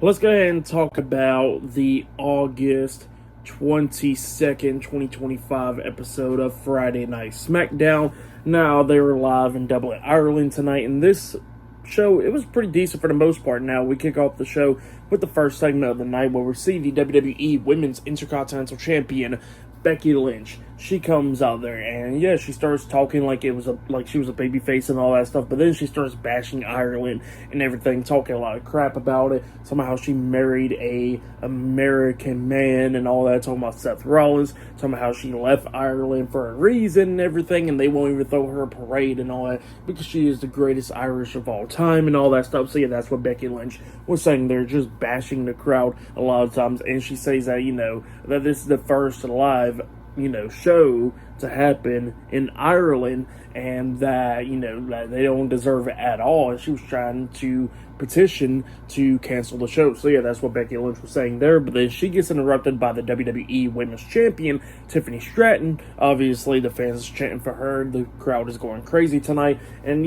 Let's go ahead and talk about the August 22nd, 2025 episode of Friday Night SmackDown. Now, they were live in Dublin, Ireland tonight, and this show, it was pretty decent for the most part. Now, we kick off the show with the first segment of the night where we see the WWE Women's Intercontinental Champion, Becky Lynch. She comes out there and she starts talking like she was a babyface and all that stuff, but then she starts bashing Ireland and everything, talking a lot of crap about it. Somehow she married a American man and all that, talking about Seth Rollins, talking about how she left Ireland for a reason and everything, and they won't even throw her a parade and all that because she is the greatest Irish of all time and all that stuff. So that's what Becky Lynch was saying there, just bashing the crowd a lot of times. And she says that that this is the first live show to happen in Ireland, and that that they don't deserve it at all, and she was trying to petition to cancel the show. So that's what Becky Lynch was saying there. But then she gets interrupted by the WWE Women's Champion, Tiffany Stratton. Obviously the fans are chanting for her, the crowd is going crazy tonight, and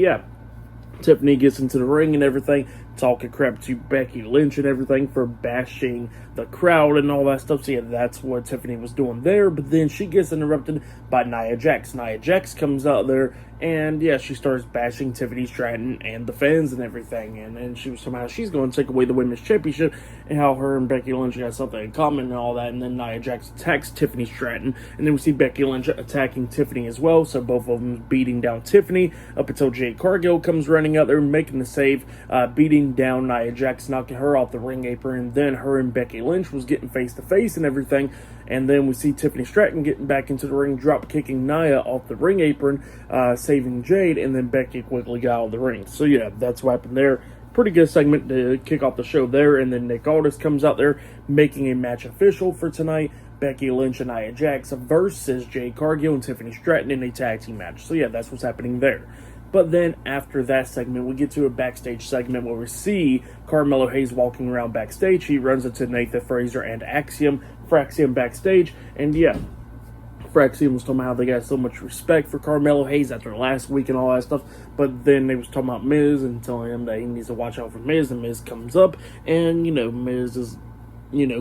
Tiffany gets into the ring and everything, talking crap to Becky Lynch and everything for bashing the crowd and all that stuff. So that's what Tiffany was doing there. But then she gets interrupted by Nia Jax. Nia Jax comes out there and she starts bashing Tiffany Stratton and the fans and everything. And then she's going to take away the women's championship, and how her and Becky Lynch got something in common and all that. And then Nia Jax attacks Tiffany Stratton, and then we see Becky Lynch attacking Tiffany as well. So both of them beating down Tiffany up until Cargill comes running out there, making the save, beating down Nia Jax, knocking her off the ring apron. And then her and Becky Lynch was getting face to face and everything. And then we see Tiffany Stratton getting back into the ring, drop kicking Nia off the ring apron, saving Jade, and then Becky quickly got out of the ring. So that's what happened there. Pretty good segment to kick off the show there. And then Nick Aldis comes out there, making a match official for tonight. Becky Lynch and Nia Jax versus Jade Cargill and Tiffany Stratton in a tag team match. So that's what's happening there. But then after that segment, we get to a backstage segment where we see Carmelo Hayes walking around backstage. He runs into Nathan Fraser and Fraxium backstage. And Fraxium was talking about how they got so much respect for Carmelo Hayes after last week and all that stuff. But then they was talking about Miz and telling him that he needs to watch out for Miz. And Miz comes up and, Miz is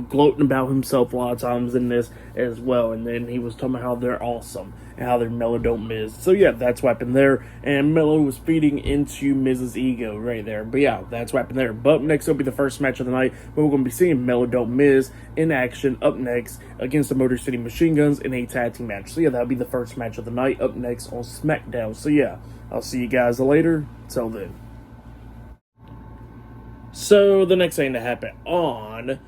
gloating about himself a lot of times in this as well. And then he was talking about how they're awesome and how they're Melo don't Miz. So that's what happened there. And Melo was feeding into Miz's ego right there. But that's what happened there. But next will be the first match of the night, where we're going to be seeing Melo don't Miz in action up next against the Motor City Machine Guns in a tag team match. So that'll be the first match of the night up next on SmackDown. So I'll see you guys later. Till then. So the next thing to happen on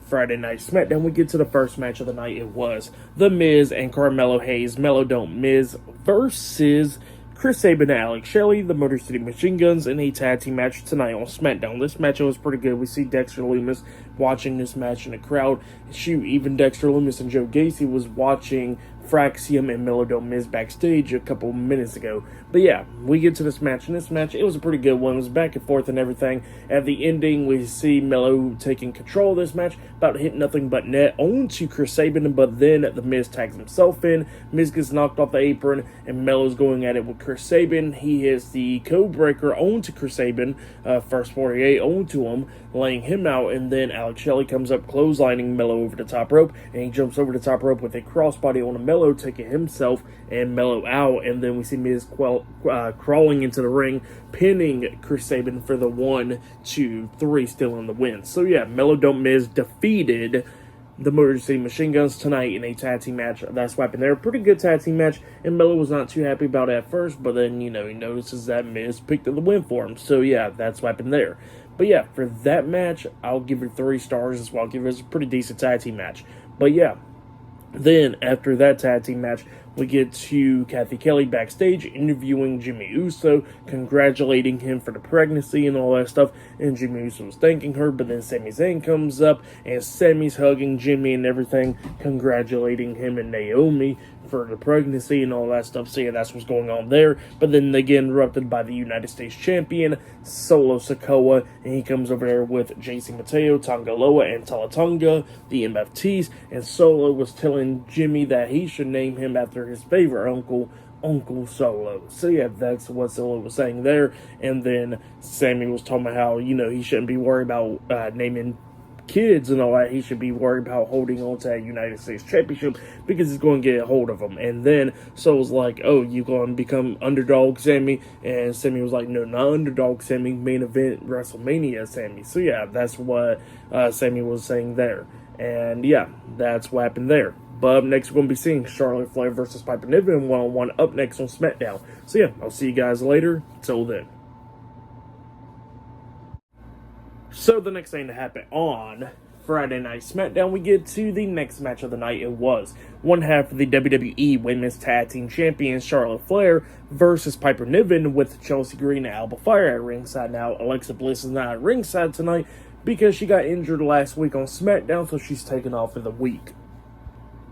Friday Night SmackDown, we get to the first match of the night. It was The Miz and Carmelo Hayes, Melo don't Miz versus Chris Sabin and Alex Shelley, the Motor City Machine Guns, in a tag team match tonight on SmackDown. This match was pretty good. We see Dexter Lumis watching this match in the crowd. Even Dexter Lumis and Joe Gacy was watching Fraxium and Melo don't Miz backstage a couple minutes ago. But we get to this match, and this match, it was a pretty good one. It was back and forth and everything. At the ending, we see Melo taking control of this match, about to hit nothing but net onto Chris Sabin, but then the Miz tags himself in. Miz gets knocked off the apron, and Melo's going at it with Chris Sabin. He hits the code breaker onto Chris Sabin, first 48 onto him, laying him out, and then Alex Shelley comes up, clotheslining Melo over the top rope, and he jumps over the top rope with a crossbody on Melo, taking himself and Melo out. And then we see Miz crawling into the ring, pinning Chris Sabin for the 1, 2, 3, still in the win. So Melo don't Miz defeated the Motor City Machine Guns tonight in a tag team match. That's what happened there. Pretty good tag team match, and Melo was not too happy about it at first, but then he notices that Miz picked up the win for him. So that's what happened there. But for that match, I'll give it 3 stars as well. I'll give it a pretty decent tag team match. But then after that tag team match, we get to Kathy Kelly backstage interviewing Jimmy Uso, congratulating him for the pregnancy and all that stuff. And Jimmy Uso was thanking her, but then Sami Zayn comes up, and Sami's hugging Jimmy and everything, congratulating him and Naomi for the pregnancy and all that stuff. So that's what's going on there. But then they get interrupted by the United States Champion, Solo Sikoa, and he comes over there with JC Mateo, Tonga Loa, and Talatonga, the MFTs. And Solo was telling Jimmy that he should name him after his favorite uncle, Uncle Solo. So that's what Solo was saying there. And then Sammy was talking about how, he shouldn't be worried about naming kids and all that, he should be worried about holding on to that United States Championship because he's going to get a hold of him. And then so it was like, oh, you going to become underdog Sammy? And Sammy was like, no, not underdog Sammy, main event WrestleMania Sammy. So yeah, that's what Sammy was saying there. And yeah, that's what happened there. But up next, we're going to be seeing Charlotte Flair versus Piper Niven one-on-one up next on SmackDown. So yeah, I'll see you guys later. Till then. So the next thing to happen on Friday Night SmackDown, we get to the next match of the night. It was one half of the WWE Women's Tag Team Champions Charlotte Flair versus Piper Niven with Chelsea Green and Alba Fire at ringside. Now, Alexa Bliss is not at ringside tonight because she got injured last week on SmackDown, so she's taken off for the week.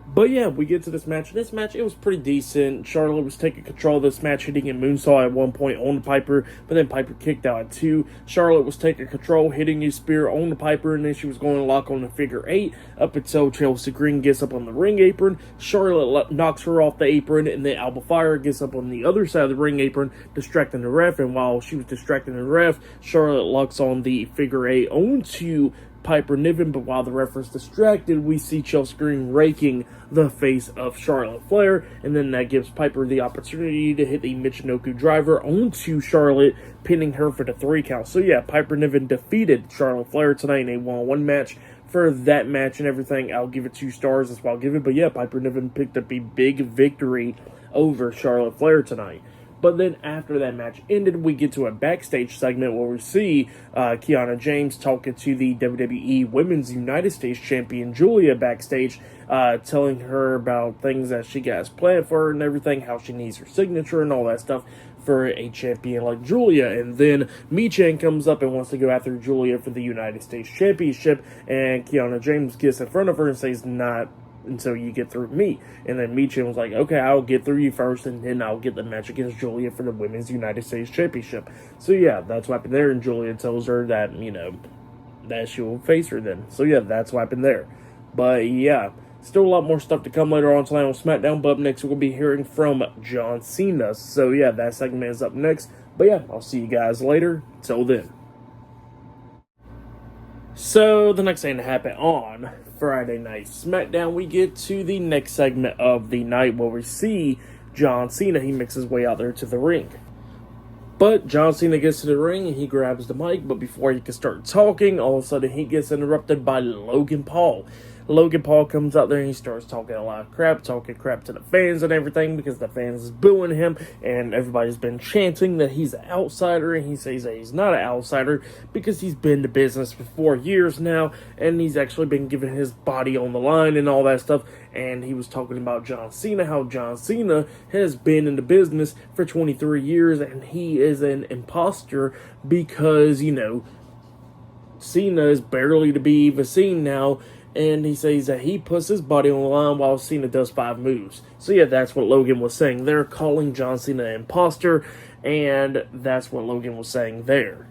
But yeah, we get to this match. This match, it was pretty decent. Charlotte was taking control of this match, hitting a moonsault at one point on Piper, but then Piper kicked out at 2. Charlotte was taking control, hitting a spear on the Piper, and then she was going to lock on the figure 8 up until Chelsea Green gets up on the ring apron. Charlotte knocks her off the apron, and then Alba Fire gets up on the other side of the ring apron, distracting the ref. And while she was distracting the ref, Charlotte locks on the figure 8 onto Piper Niven, but while the ref was distracted, we see Chelsea Green raking the face of Charlotte Flair, and then that gives Piper the opportunity to hit the Michinoku driver onto Charlotte, pinning her for the 3 count. So yeah, Piper Niven defeated Charlotte Flair tonight in a one-on-one match. For that match and everything, I'll give it 2 stars. That's what I'll give it. But yeah, Piper Niven picked up a big victory over Charlotte Flair tonight. But then after that match ended, we get to a backstage segment where we see Kiana James talking to the WWE Women's United States Champion Julia backstage, telling her about things that she got planned for her and everything, how she needs her signature and all that stuff for a champion like Julia. And then Michin comes up and wants to go after Julia for the United States Championship, and Kiana James gets in front of her and says, not until you get through me. And then Michin was like, okay, I'll get through you first, and then I'll get the match against Julia for the Women's United States Championship. So yeah, that's what happened there, and Julia tells her that, that she will face her then. So yeah, that's what happened there. But yeah, still a lot more stuff to come later on tonight on SmackDown, but up next we'll be hearing from John Cena. So yeah, that segment is up next. But yeah, I'll see you guys later. Till then. So the next thing to happen on Friday Night SmackDown, we get to the next segment of the night where we see John Cena. He makes his way out there to the ring. But John Cena gets to the ring and he grabs the mic, but before he can start talking, all of a sudden he gets interrupted by Logan Paul. Logan Paul comes out there and he starts talking a lot of crap, talking crap to the fans and everything because the fans is booing him, and everybody's been chanting that he's an outsider, and he says that he's not an outsider because he's been to business for 4 years now, and he's actually been giving his body on the line and all that stuff. And he was talking about John Cena, how John Cena has been in the business for 23 years and he is an imposter because, Cena is barely to be even seen now. And he says that he puts his body on the line while Cena does 5 moves. So yeah, that's what Logan was saying. They're calling John Cena an imposter, and that's what Logan was saying there.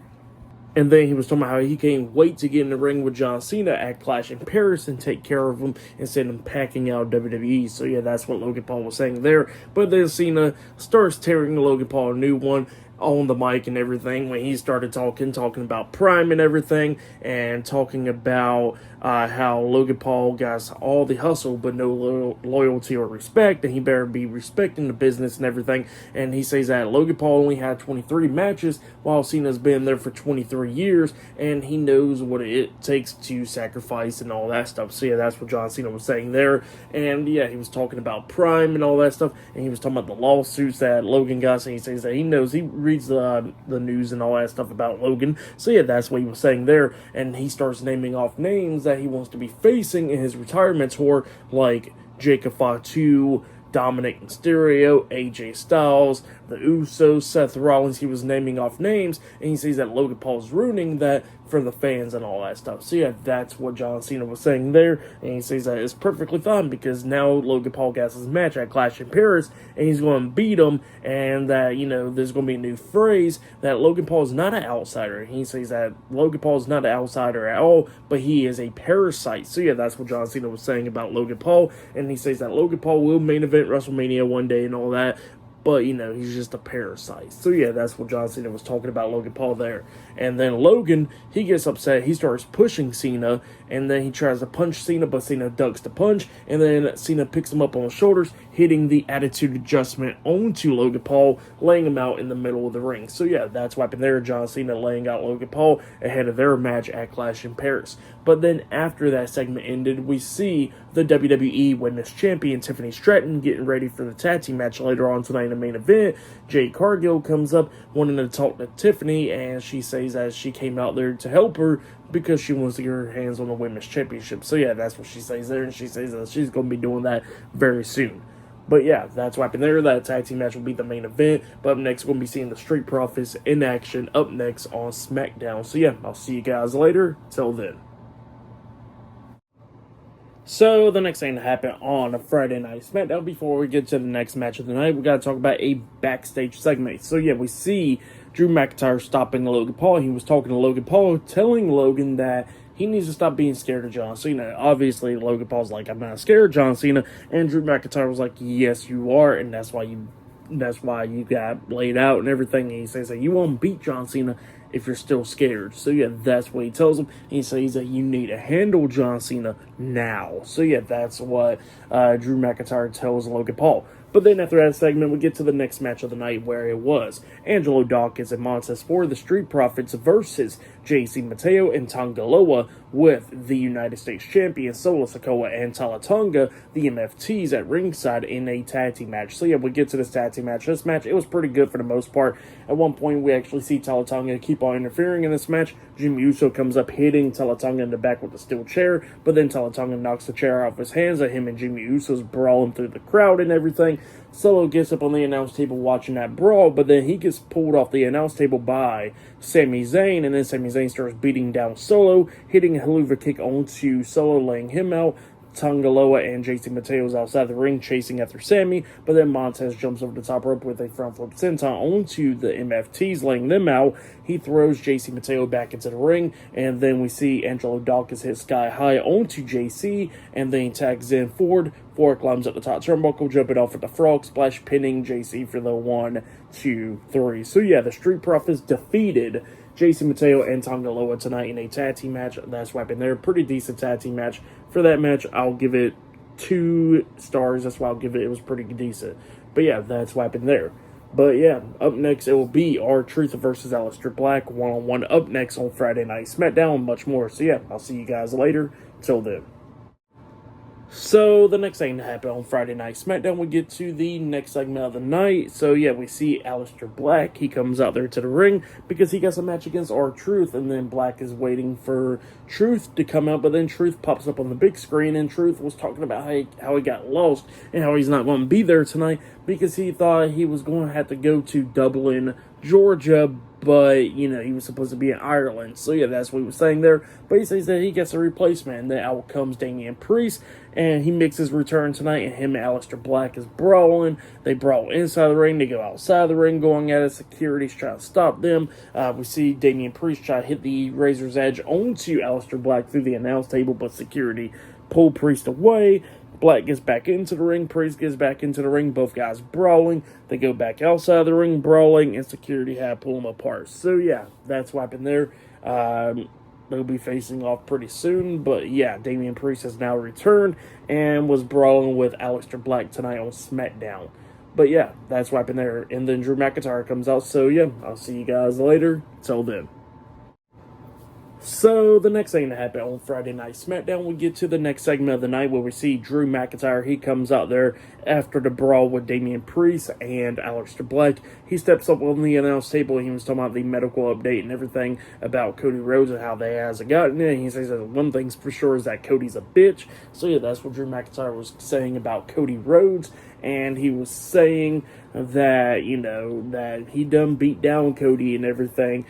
And then he was talking about how he can't wait to get in the ring with John Cena at Clash in Paris and take care of him and send him packing out of WWE. So yeah, that's what Logan Paul was saying there. But then Cena starts tearing Logan Paul a new one on the mic and everything when he started talking about Prime and everything, and talking about how Logan Paul got all the hustle but no loyalty or respect, and he better be respecting the business and everything. And he says that Logan Paul only had 23 matches while Cena's been there for 23 years, and he knows what it takes to sacrifice and all that stuff. So yeah, that's what John Cena was saying there. And yeah, he was talking about Prime and all that stuff, and he was talking about the lawsuits that Logan got, and he says that he knows, he reads the news and all that stuff about Logan. So yeah, that's what he was saying there. And he starts naming off names that he wants to be facing in his retirement tour, like Jacob Fatu, Dominic Mysterio, AJ Styles, the Usos, Seth Rollins. He was naming off names, and he says that Logan Paul's ruining that for the fans and all that stuff. So yeah, that's what John Cena was saying there, and he says that it's perfectly fine because now Logan Paul got his match at Clash in Paris, and he's going to beat him, and that, there's going to be a new phrase that Logan Paul is not an outsider. And he says that Logan Paul is not an outsider at all, but he is a parasite. So yeah, that's what John Cena was saying about Logan Paul, and he says that Logan Paul will main event WrestleMania one day and all that. but, he's just a parasite. So, yeah, that's what John Cena was talking about Logan Paul there. And then Logan, he gets upset. He starts pushing Cena, and then he tries to punch Cena, but Cena ducks the punch, and then Cena picks him up on his shoulders, hitting the attitude adjustment onto Logan Paul, laying him out in the middle of the ring. So, yeah, that's what happened there. John Cena laying out Logan Paul ahead of their match at Clash in Paris. But then after that segment ended, we see the WWE Women's Champion Tiffany Stratton getting ready for the tag team match later on tonight in the main event. Jade Cargill comes up wanting to talk to Tiffany, and she says that she came out there to help her because she wants to get her hands on the Women's Championship. So yeah, that's what she says there, and she says that she's going to be doing that very soon. But yeah, that's what happened there. That tag team match will be the main event. But up next, we're going to be seeing the Street Profits in action up next on SmackDown. So yeah, I'll see you guys later. Till then. So, the next thing to happen on a Friday Night SmackDown, before we get to the next match of the night, we got to talk about a backstage segment. So, yeah, we see Drew McIntyre stopping Logan Paul. He was talking to Logan Paul, telling Logan that he needs to stop being scared of John Cena. Obviously, Logan Paul's like, I'm not scared of John Cena. And Drew McIntyre was like, yes, you are, and that's why you got laid out and everything. And he says that you won't beat John Cena if you're still scared. So yeah, that's what he tells him. And he says that you need to handle John Cena now. So yeah, that's what Drew McIntyre tells Logan Paul. But then after that segment, we get to the next match of the night, where it was Angelo Dawkins and Montez Ford, the Street Profits, versus JC Mateo and Tonga Loa, with the United States Champion Solo Sikoa and Tala Tonga, the MFTs, at ringside in a tag team match. So yeah, we get to this tag team match. This match, it was pretty good for the most part. At one point, we actually see Tala Tonga keep on interfering in this match. Jimmy Uso comes up hitting Tala Tonga in the back with a steel chair, but then Tala Tonga knocks the chair off his hands at him, and Jimmy Uso's brawling through the crowd and everything. Solo gets up on the announce table watching that brawl, but then he gets pulled off the announce table by Sami Zayn, and then Sami Zayn starts beating down Solo, hitting a Helluva Kick onto Solo, laying him out. Tonga Loa and JC Mateo's outside the ring chasing after Sammy, but then Montez jumps over the top rope with a front flip senton onto the MFTs, laying them out. He throws JC Mateo back into the ring, and then we see Angelo Dawkins hit sky high onto JC, and then he tags in Ford. Ford climbs up the top turnbuckle, jumping off at the frog splash, pinning JC for the 1, 2, 3. So yeah, the Street Profits defeated Jason Mateo and Tonga Loa tonight in a tag team match. That's what happened there. Pretty decent tag team match. For that match, I'll give it 2 stars. That's why I'll give it. It was pretty decent. But yeah, that's what happened there. But yeah, up next, it will be R-Truth versus Aleister Black, one-on-one up next on Friday Night SmackDown, and much more. So yeah, I'll see you guys later. Till then. So, the next thing to happen on Friday Night SmackDown, we get to the next segment of the night. So, yeah, we see Aleister Black. He comes out there to the ring because he got a match against R-Truth, and then Black is waiting for Truth to come out, but then Truth pops up on the big screen, and Truth was talking about how he got lost and how he's not going to be there tonight because he thought he was going to have to go to Dublin, Georgia, but, he was supposed to be in Ireland. So, yeah, that's what he was saying there. But he says that he gets a replacement, and then out comes Damian Priest, and he makes his return tonight, and him and Aleister Black is brawling. They brawl inside the ring. They go outside the ring, going at it. Security's trying to stop them. We see Damian Priest try to hit the Razor's Edge onto Aleister Black through the announce table, but security pull Priest away. Black gets back into the ring. Priest gets back into the ring. Both guys brawling. They go back outside the ring brawling, and security had to pull them apart. So, yeah, that's what happened there. They'll be facing off pretty soon. But, yeah, Damian Priest has now returned and was brawling with Aleister Black tonight on SmackDown. But, yeah, that's what happened there. And then Drew McIntyre comes out. So, yeah, I'll see you guys later. Till then. So, the next thing to happen on Friday Night SmackDown, we get to the next segment of the night where we see Drew McIntyre. He comes out there after the brawl with Damian Priest and Aleister Black. He steps up on the announce table. He was talking about the medical update and everything about Cody Rhodes and how they hasn't gotten it. And he says that one thing's for sure is that Cody's a bitch. So, yeah, that's what Drew McIntyre was saying about Cody Rhodes. And he was saying that, that he done beat down Cody and everything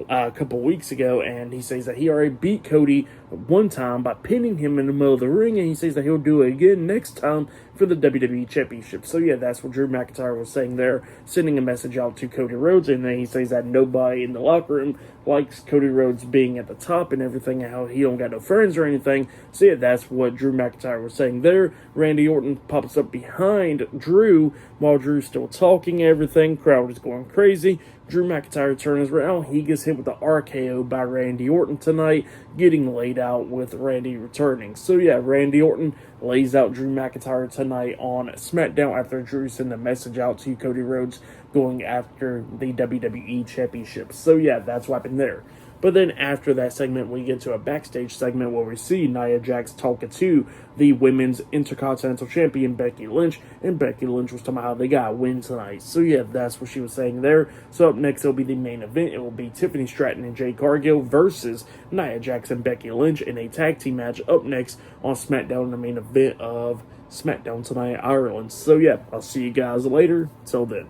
a couple weeks ago, and he says that he already beat Cody one time by pinning him in the middle of the ring, and he says that he'll do it again next time for the WWE Championship. So yeah, that's what Drew McIntyre was saying there, sending a message out to Cody Rhodes, and then he says that nobody in the locker room likes Cody Rhodes being at the top and everything, and how he don't got no friends or anything. So yeah, that's what Drew McIntyre was saying there. Randy Orton pops up behind Drew while Drew's still talking and everything. Crowd is going crazy. Drew McIntyre turns around. He gets hit with the RKO by Randy Orton tonight, getting laid out with Randy returning. So yeah, Randy Orton lays out Drew McIntyre tonight on SmackDown after Drew sent a message out to Cody Rhodes going after the WWE Championship. So yeah, that's what happened there. But then after that segment, we get to a backstage segment where we see Nia Jax talking to the Women's Intercontinental Champion, Becky Lynch, and Becky Lynch was talking about how they got a win tonight. So yeah, that's what she was saying there. So up next, it'll be the main event. It will be Tiffany Stratton and Jade Cargill versus Nia Jax and Becky Lynch in a tag team match up next on SmackDown, the main event of SmackDown tonight, Ireland. So yeah, I'll see you guys later. Till then.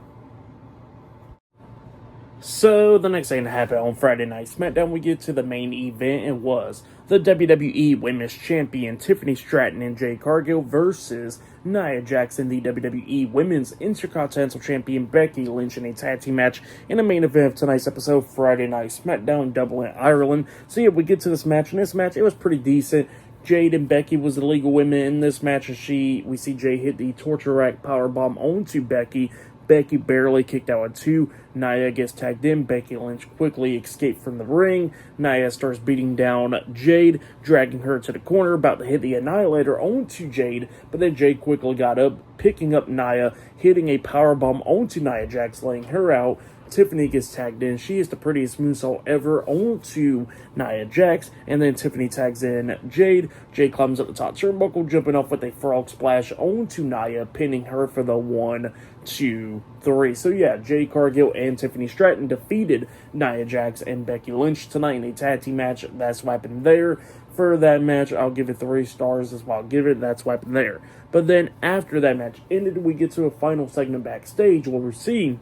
So, the next thing that happened on Friday Night SmackDown, we get to the main event. It was the WWE Women's Champion, Tiffany Stratton and Jade Cargill versus Nia Jax and the WWE Women's Intercontinental Champion, Becky Lynch, in a tag team match in the main event of tonight's episode, Friday Night SmackDown, Dublin, Ireland. So, yeah, we get to this match, and this match, it was pretty decent. Jade and Becky was the legal women in this match, and we see Jade hit the torture rack powerbomb onto Becky. Becky barely kicked out at 2. Nia gets tagged in. Becky Lynch quickly escaped from the ring. Nia starts beating down Jade, dragging her to the corner, about to hit the Annihilator onto Jade, but then Jade quickly got up, picking up Nia, hitting a powerbomb onto Nia Jax, laying her out. Tiffany gets tagged in. She is the prettiest moonsault ever onto Nia Jax, and then Tiffany tags in Jade. Jade climbs up the top turnbuckle, jumping off with a frog splash onto Nia, pinning her for the 1, 2, 3. So yeah, Jade Cargill and Tiffany Stratton defeated Nia Jax and Becky Lynch tonight in a tag team match. That's what happened there. For that match, I'll give it 3 stars as well. I'll give it, that's what happened there. But then after that match ended, we get to a final segment backstage where we're seeing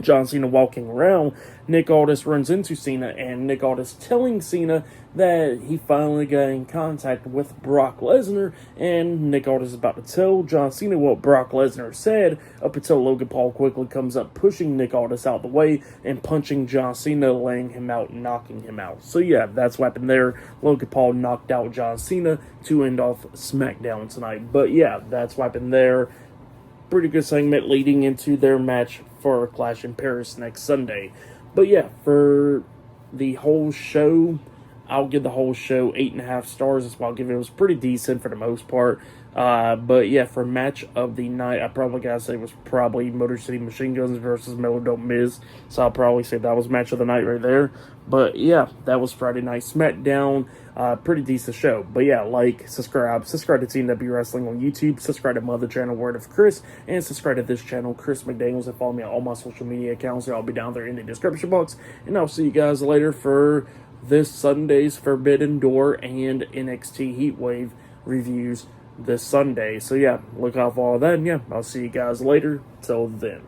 John Cena walking around. Nick Aldis runs into Cena, and Nick Aldis telling Cena that he finally got in contact with Brock Lesnar, and Nick Aldis is about to tell John Cena what Brock Lesnar said, up until Logan Paul quickly comes up, pushing Nick Aldis out the way, and punching John Cena, laying him out, knocking him out. So yeah, that's what happened there. Logan Paul knocked out John Cena to end off SmackDown tonight. But yeah, that's what happened there. Pretty good segment leading into their match for Clash in Paris next Sunday. But yeah, for the whole show, I'll give the whole show 8.5 stars. That's what I'll give it. It was pretty decent for the most part. But yeah, for match of the night, I probably gotta say it was probably Motor City Machine Guns versus Melo Miz. So I'll probably say that was match of the night right there. But yeah, that was Friday Night SmackDown. Pretty decent show. But yeah, like, subscribe to TNW Wrestling on YouTube, subscribe to my other channel, Word of Chris, and subscribe to this channel, Chris McDaniels, and follow me on all my social media accounts. I'll be down there in the description box. And I'll see you guys later for this Sunday's Forbidden Door and NXT Heatwave reviews this Sunday. So yeah, look out for all that. And yeah, I'll see you guys later. Till then.